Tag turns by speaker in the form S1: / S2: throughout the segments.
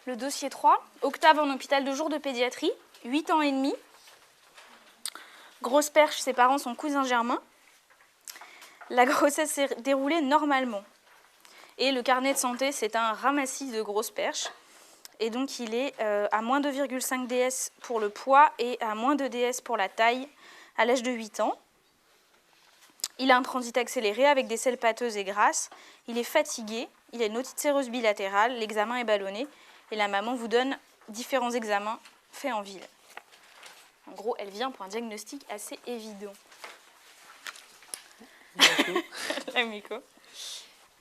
S1: Le dossier 3, octave en hôpital de jour de pédiatrie, 8 ans et demi. Grosse perche, ses parents sont cousins germains. La grossesse s'est déroulée normalement. Et le carnet de santé, c'est un ramassis de grosses perches. Et donc, il est à moins 2,5 ds pour le poids et à moins 2 ds pour la taille à l'âge de 8 ans. Il a un transit accéléré avec des selles pâteuses et grasses. Il est fatigué. Il a une otite séreuse bilatérale. L'examen est ballonné. Et la maman vous donne différents examens faits en ville. En gros, elle vient pour un diagnostic assez évident. La muco.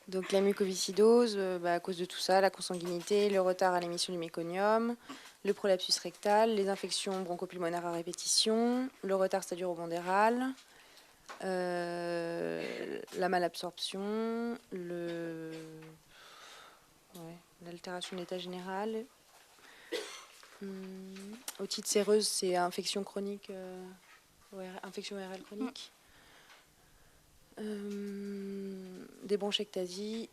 S2: Donc la mucoviscidose, à cause de tout ça, la consanguinité, le retard à l'émission du méconium, le prolapsus rectal, les infections bronchopulmonaires à répétition, le retard staduro-pondéral, la malabsorption, l'altération de l'état général. Otite séreuse, c'est infection chronique, infection ORL chronique. Des bronchectasies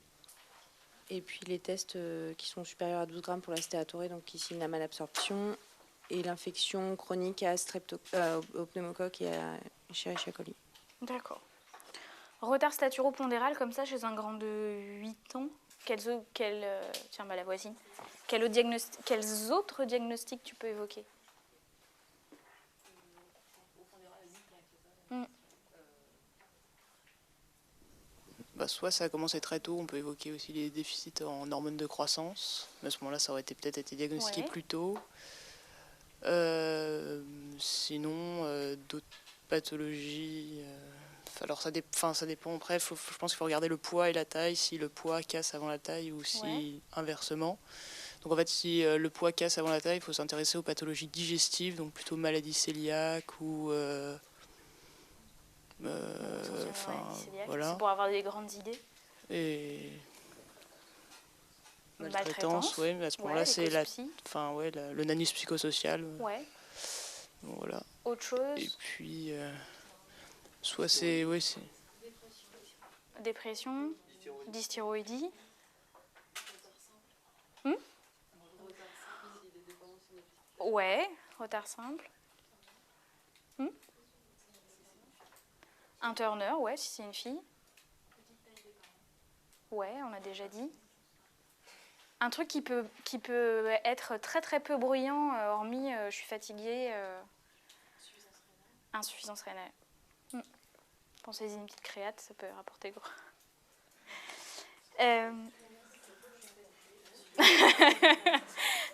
S2: et puis les tests qui sont supérieurs à 12 grammes pour la stéatorée, donc ici la malabsorption et l'infection chronique à au pneumocoque et à Escherichia coli.
S1: D'accord. Retard staturo-pondéral comme ça chez un grand de 8 ans. Tiens, la voisine. Quels autres diagnostics tu peux évoquer?
S3: Soit ça a commencé très tôt, on peut évoquer aussi les déficits en hormones de croissance. Mais à ce moment-là, ça aurait peut-être été diagnostiqué plus tôt. Sinon, d'autres pathologies. Alors ça dépend. Après, je pense qu'il faut regarder le poids et la taille, si le poids casse avant la taille ou si inversement. Donc en fait, si le poids casse avant la taille, il faut s'intéresser aux pathologies digestives, donc plutôt maladie cœliaque ou... voilà.
S1: C'est pour avoir des grandes idées.
S3: Et maltraitance, oui, mais à ce moment-là, c'est le nanus psychosocial.
S1: Ouais.
S3: Voilà.
S1: Autre chose.
S3: Et puis, soit c'est... Oui, c'est...
S1: Dépression, dysthyroïdie. Ouais, retard simple. Un Turner, ouais, si c'est une fille. Ouais, on a déjà dit. Un truc qui peut être très très peu bruyant, hormis je suis fatiguée. Insuffisance rénale. Pensez-y, une petite créate, ça peut rapporter gros.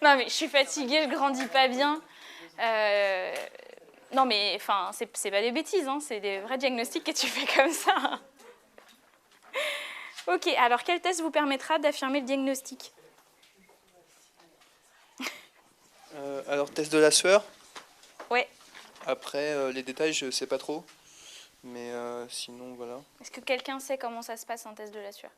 S1: Non mais je suis fatiguée, je grandis pas bien. Non mais enfin, c'est pas des bêtises, hein, c'est des vrais diagnostics que tu fais comme ça. Ok, alors quel test vous permettra d'affirmer le diagnostic?
S4: Alors, test de la sueur.
S1: Ouais.
S4: Après, les détails, je sais pas trop. Mais sinon, voilà.
S1: Est-ce que quelqu'un sait comment ça se passe un test de la sueur?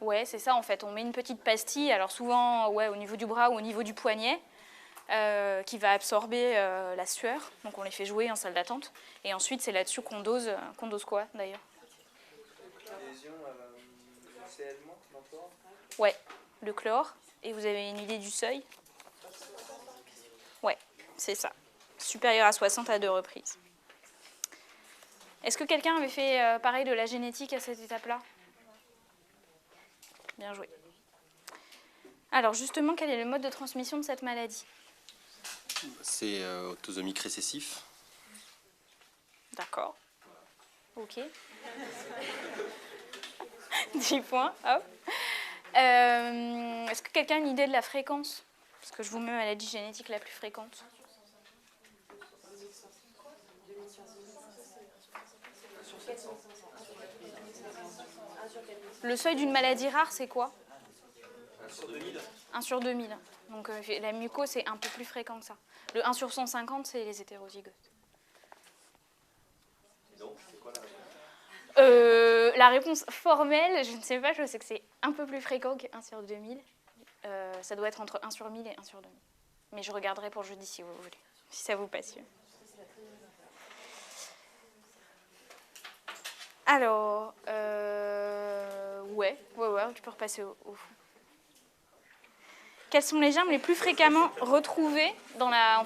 S1: Ouais, c'est ça en fait. On met une petite pastille, alors souvent au niveau du bras ou au niveau du poignet, qui va absorber la sueur. Donc on les fait jouer en salle d'attente. Et ensuite, c'est là-dessus qu'on dose quoi d'ailleurs?
S4: Lésion, CL manque, l'emploi.
S1: Ouais, le chlore. Et vous avez une idée du seuil? Ouais, c'est ça. Supérieur à 60 à 2 reprises. Est-ce que quelqu'un avait fait pareil de la génétique à cette étape-là? Bien joué. Alors justement, quel est le mode de transmission de cette maladie?
S5: C'est autosomique récessif.
S1: D'accord. Ok. 10 points, hop. Est-ce que quelqu'un a une idée de la fréquence? Parce que je vous mets maladie génétique la plus fréquente. Le seuil d'une maladie rare, c'est quoi?
S5: 1 sur 2000.
S1: 1 sur 2000. Donc la muco, c'est un peu plus fréquent que ça. Le 1 sur 150, c'est les hétérozygotes.
S5: Et donc, c'est quoi la réponse?
S1: La réponse formelle, je ne sais pas, je sais que c'est un peu plus fréquent que 1 sur 2000. Ça doit être entre 1 sur 1000 et 1 sur 2000. Mais je regarderai pour jeudi si vous voulez, si ça vous passionne. Alors, ouais, tu peux repasser au fond. Quels sont les germes les plus fréquemment retrouvés dans la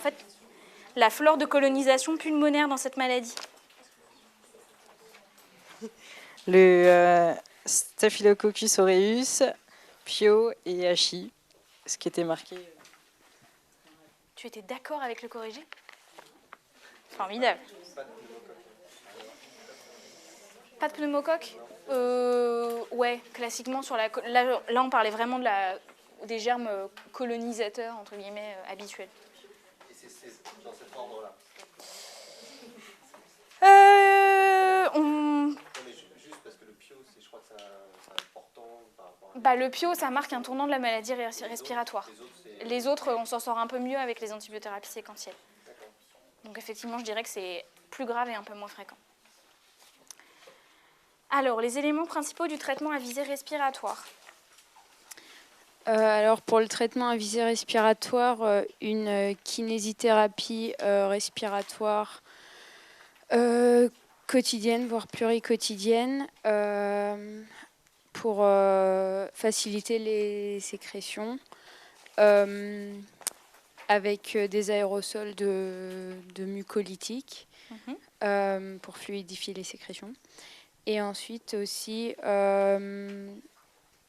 S1: flore de colonisation pulmonaire dans cette maladie?
S6: Le Staphylococcus aureus, Pio et Hachi, ce qui était marqué.
S1: Tu étais d'accord avec le corrigé? Formidable. Pas de pneumocoque? Ouais, classiquement, là, on parlait vraiment des germes colonisateurs, entre guillemets, habituels.
S5: Et c'est dans cet ordre-là. Non, mais juste parce que le pio, je crois que c'est important par rapport à...
S1: Le pio, ça marque un tournant de la maladie respiratoire. Les autres, on s'en sort un peu mieux avec les antibiothérapies séquentielles. Donc effectivement, je dirais que c'est plus grave et un peu moins fréquent. Alors, les éléments principaux du traitement à visée respiratoire.
S2: Alors pour le traitement à visée respiratoire, une kinésithérapie respiratoire quotidienne, voire pluriquotidienne, pour faciliter les sécrétions, avec des aérosols de mucolytiques pour fluidifier les sécrétions. Et ensuite aussi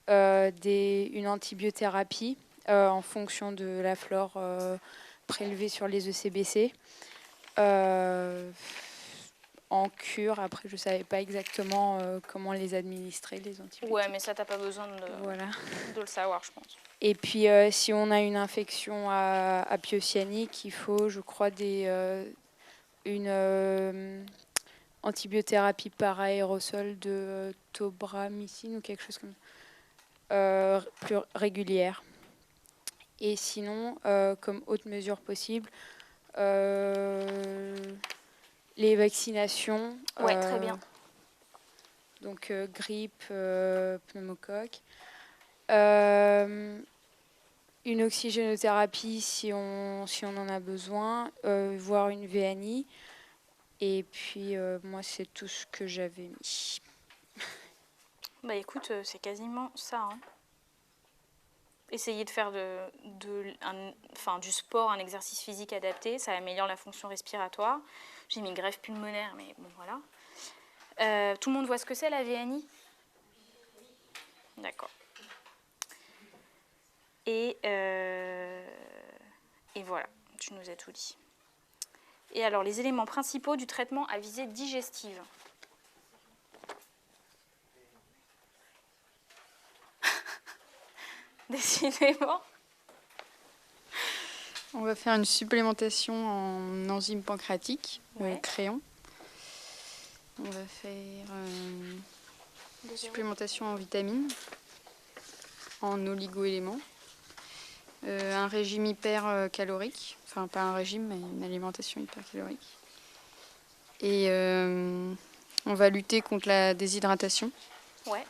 S2: une antibiothérapie en fonction de la flore prélevée sur les ECBC. En cure, après je ne savais pas exactement comment les administrer, les antibiotiques.
S1: Ouais, mais ça, tu n'as pas besoin de le savoir, je pense.
S2: Et puis si on a une infection à piocyanique, il faut, je crois, une antibiothérapie par aérosol de tobramycine ou quelque chose comme ça, plus régulière. Et sinon, comme autre mesure possible, les vaccinations.
S1: Ouais, très bien.
S2: Donc grippe, pneumocoque. Une oxygénothérapie si on en a besoin, voire une VNI. Et puis, moi, c'est tout ce que j'avais mis.
S1: Écoute, c'est quasiment ça. Hein. Essayez de faire du sport, un exercice physique adapté, ça améliore la fonction respiratoire. J'ai mis greffe pulmonaire, mais bon, voilà. Tout le monde voit ce que c'est, la VNI? D'accord. Et voilà, tu nous as tout dit. Et alors, les éléments principaux du traitement à visée digestive. Décidément.
S7: On va faire une supplémentation en enzyme pancréatique, crayon. On va faire une supplémentation en vitamines, en oligo-éléments. Un régime hypercalorique, enfin pas un régime, mais une alimentation hypercalorique. Et on va lutter contre la déshydratation.
S1: Ouais.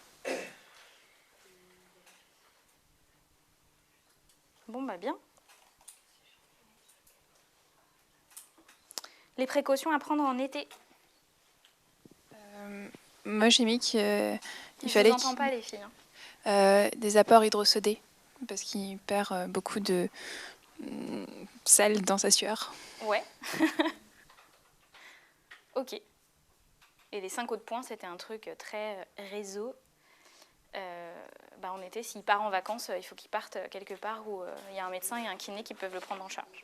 S1: Bon, bien. Les précautions à prendre en été.
S8: Moi, j'ai mis qu'il
S1: Je
S8: fallait...
S1: vous entends pas, les filles.
S8: Des apports hydrosodés, parce qu'il perd beaucoup de sel dans sa sueur.
S1: Ouais. Ok. Et les 5 autres points, c'était un truc très réseau. En été, s'il part en vacances, il faut qu'il parte quelque part où il y a un médecin et un kiné qui peuvent le prendre en charge.